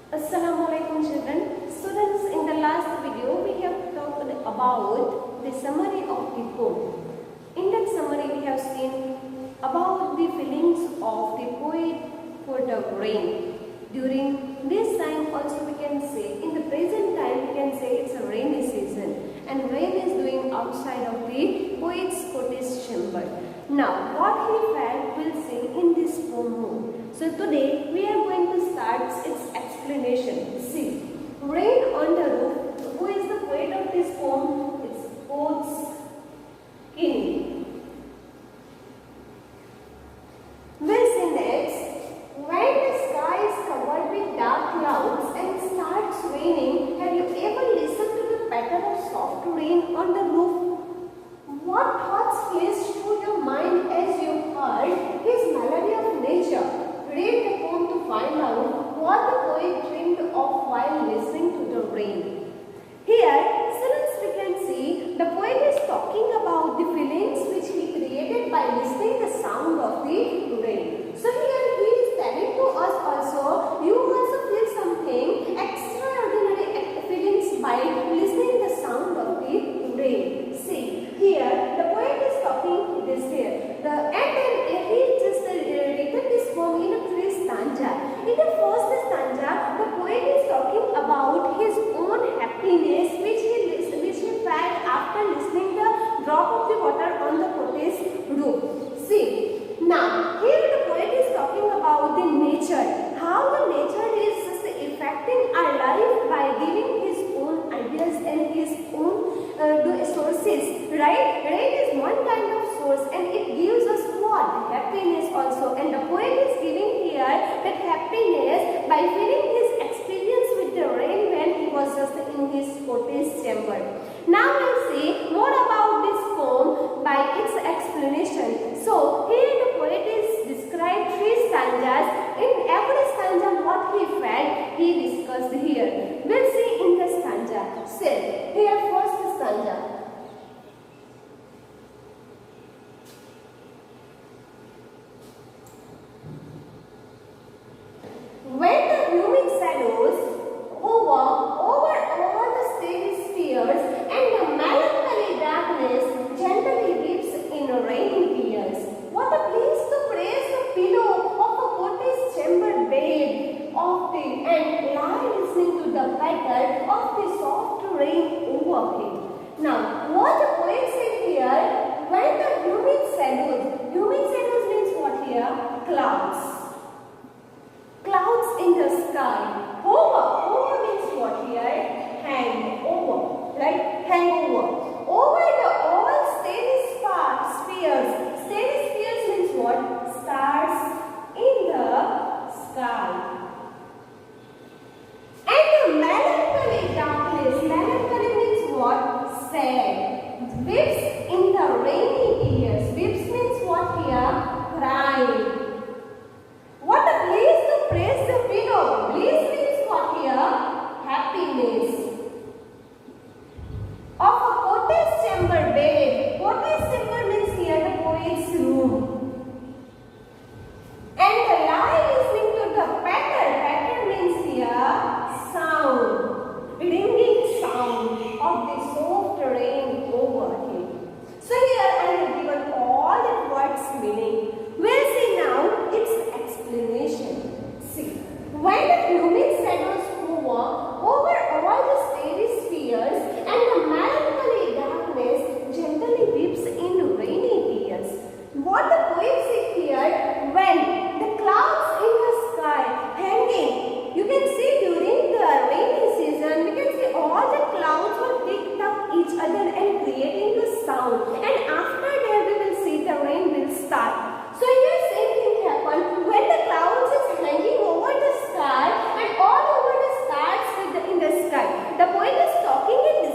Assalamualaikum children. Students, in the last video we have talked about the summary of the poem. In that summary we have seen about the feelings of the poet for the rain. During this time also we can say, in the present time we can say it's a rainy season and rain is doing outside of the poet's Coates chamber. Now what he felt will see in this poem. So today we are going to start its explanation. See, rain on the roof. Who is the poet of this poem? It's Coates Kinney. We'll see next. When the sky is covered with dark clouds and starts raining, have you ever listened to the patter of soft rain on the roof? What thoughts flashed through your mind as you heard his melody of nature? Read the poem to find out what the poet dreamed of while listening to the rain. Here, students, we can see the poet is talking about the feelings which he created by listening the sound of the rain. So here he is telling to us also, you also feel something extraordinary feelings by listening the sound of the rain. See, here the poet is talking this here. And then he just written this poem in a 3 stanza. In the first stanza, the poet is talking about his own happiness which he felt after listening the drop of the water on the Coates roof. See, now here the poet is talking about the nature, how the nature is just affecting our life by giving his own ideas and his own sources, right? Rain is one kind of source and it gives us what? Happiness also. And the poet is giving here that happiness by feeling his experience with the rain when he was just in his Coates chamber. Now we'll see more about this poem by its explanation. So here the poet is described 3 stanzas. In every stanza what he felt, he discussed here. We'll see in the stanza. Say, here first stanza. When the humid shadows over all the starry spheres and the melancholy darkness gently weeps in rainy tears, what a place to praise the pillow of a Coates chamber bed and lie listening to the patter of the soft rain over him. Now, what the poet said here, when the humid shadows means what here? Clouds. Clouds in the sky. Over means what here? Hang over, right? Hang over. Over the all starry spheres. Starry spheres means what? Stars in the sky. And the melancholy darkness. Melancholy means what? Sad. Weeps in the rainy tears. Weeps means what here? Crying. What a place to praise the pillow. Bliss means what here? Happiness. Of a Coates chamber bed. Coates chamber means here the poet's room. And the lie listening to the patter. Patter means here sound. Ringing sound of the soft rain over him. So here I have given all the words meaning. We'll see now its explanation. See, when the humid shadows hover over all the starry spheres and the melancholy darkness gently weeps in rainy tears. What the poet said here, when the clouds in the sky hanging, you can see during the rainy season, we can see all the clouds will pick up each other and creating the sound. And after that we will see the rain will start. So here same thing happened when the clouds is hanging over the sky and all over the stars in the sky. The poet is talking in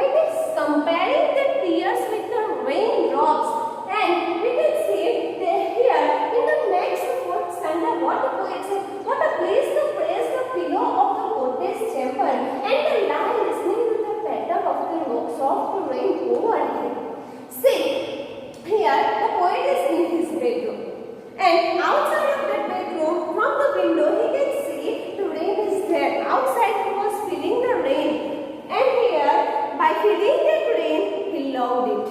poet is comparing the tears with the raindrops, and we can see that here in the next fourth stanza what the poet said, what a place to praise the pillow of the Coates chamber and the lie listening to the patter of the soft rain overhead. See, here the poet is in his bedroom, and outside of that bedroom from the window he can see the rain is there. Outside he was feeling the rain, and here by feeling that rain he loved it,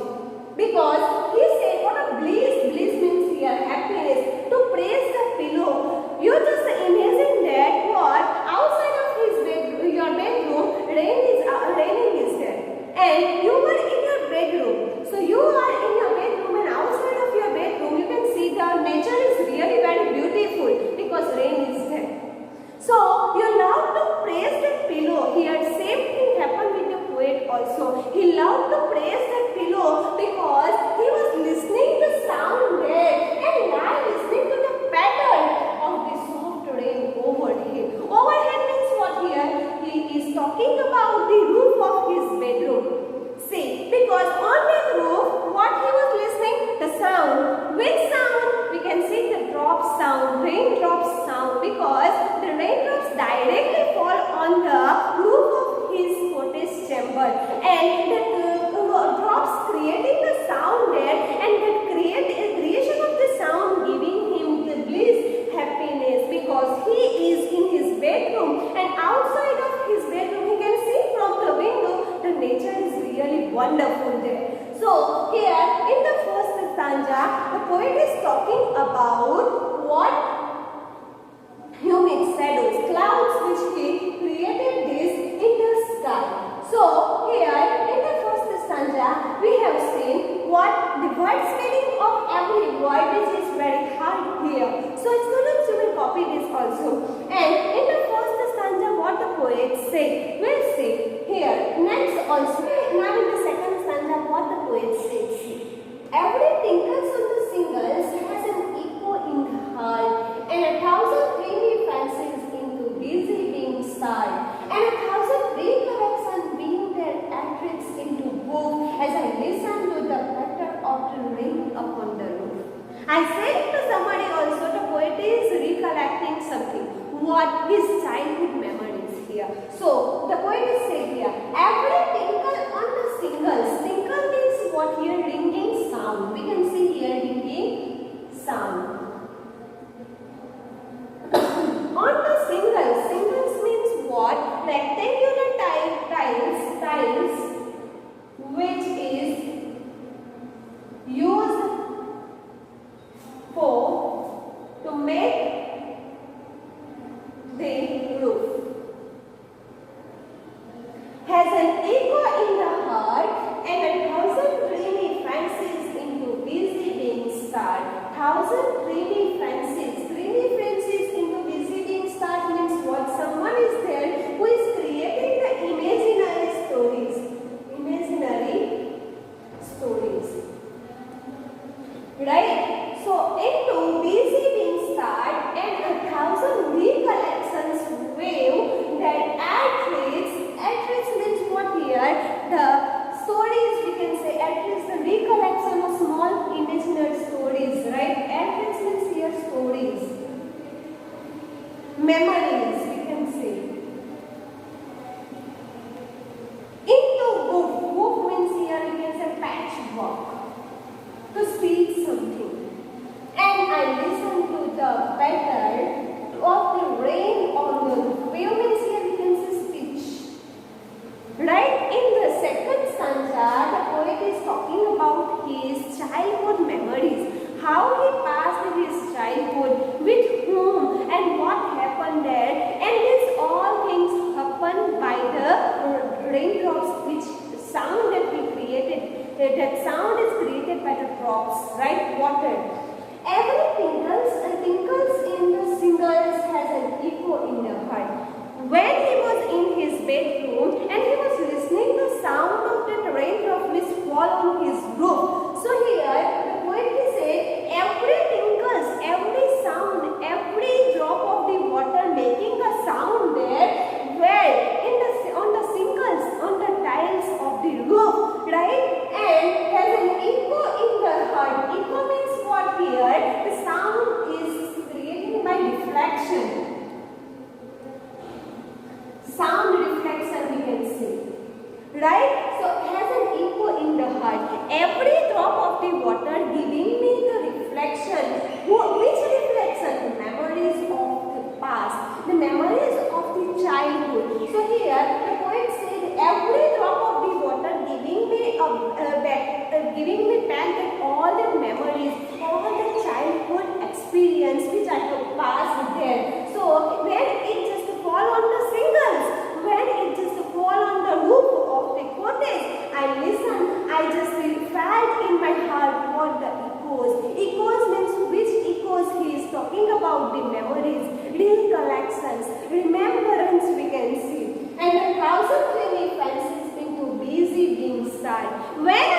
because he said what a bliss. Bliss means here happiness, to praise the pillow. You just imagine that what outside of his bedroom, your bedroom, raining is there, and you were in your bedroom. So you are in your bedroom, and outside of your bedroom you can see the nature is really very beautiful because rain is there. So you love to praise that pillow. Here same thing happened with the poet also. He loved to praise that pillow because he was listening to sound there and now listening to the pattern of the soft rain overhead. Overhead means what here? He is talking about the roof of his bedroom. See, because on that roof, what he was listening? The sound. Which sound? We can see the drop sound, raindrops sound, because the raindrops directly fall on the roof of his Coates chamber, and the drops creating the sound there, and that creation of the sound giving him the bliss, happiness, because he is in his bedroom, and outside of his bedroom he can see from the window the nature is really wonderful there. So here in the first stanza the poet is talking about what? Humid shadows, clouds which he created this in the sky. So here in the first stanza we have seen what the word spelling of every word which is very hard here. So students, you will copy this also. And in the first stanza what the poet said, we'll see here. Next also, now in the second stanza what the poet said. See, every tinkles on the singles has an echo in the heart, and 1,000 dreamy fancies into busy being starred, and 1,000 recollections being their attributes into book as I listen to the patter of the rain upon the roof. I said to somebody also, the poet is recollecting something. What? His childhood memories here. So the poet is saying here, every tinkle on the singles. Tinkle means what here? Ringing sound. We can see here ringing sound. On the singles. Singles means what? Rectangular tiles which is used to make the roof. Has an echo in the heart, and 1,000 dreamy fancies into busy being starred. 1,000 dreamy fancies. Dreamy fancies into busy being starred means what? Someone is there who is creating the imaginary stories. Right? So into busy being starred, and 1,000 recollections wave that attributes means what here? The stories, we can say attributes, the recollection of small imaginary stories, right? Attributes means here stories. Memories, we can say. Into woof means here we can say patchwork. To speak something. And I listen to the patter of the rain on the roof. Wave means here we can say speech. Right? In the second stanza, the poet is talking about his childhood memories. How he passed his childhood, with whom and what happened there. And these all things happen by the raindrops, which sound that we created. That sound is created by the drops, right? Water. Every tinkles in the singles has an echo in the heart. When he was in his bedroom and he was listening to sound of that raindrop which fall on his roof. So here the poet said every tinkles, every sound, every drop of the water making a sound there, where on the singles, on the tiles of the roof. heart. Every drop of the water giving me the reflection. Which reflection? Memories of the past, the memories of the childhood. So here the poet said, every drop of the water giving me back that all the memories, all the childhood experience which I have passed there. So when it just fall on the shingles, when it just fall on the roof of the cottage, I listened, I just felt in my heart what the echoes. Echoes means which echoes he is talking about, the memories, recollections, remembrance we can see. And the thousand creamy fancies into busy being sad. When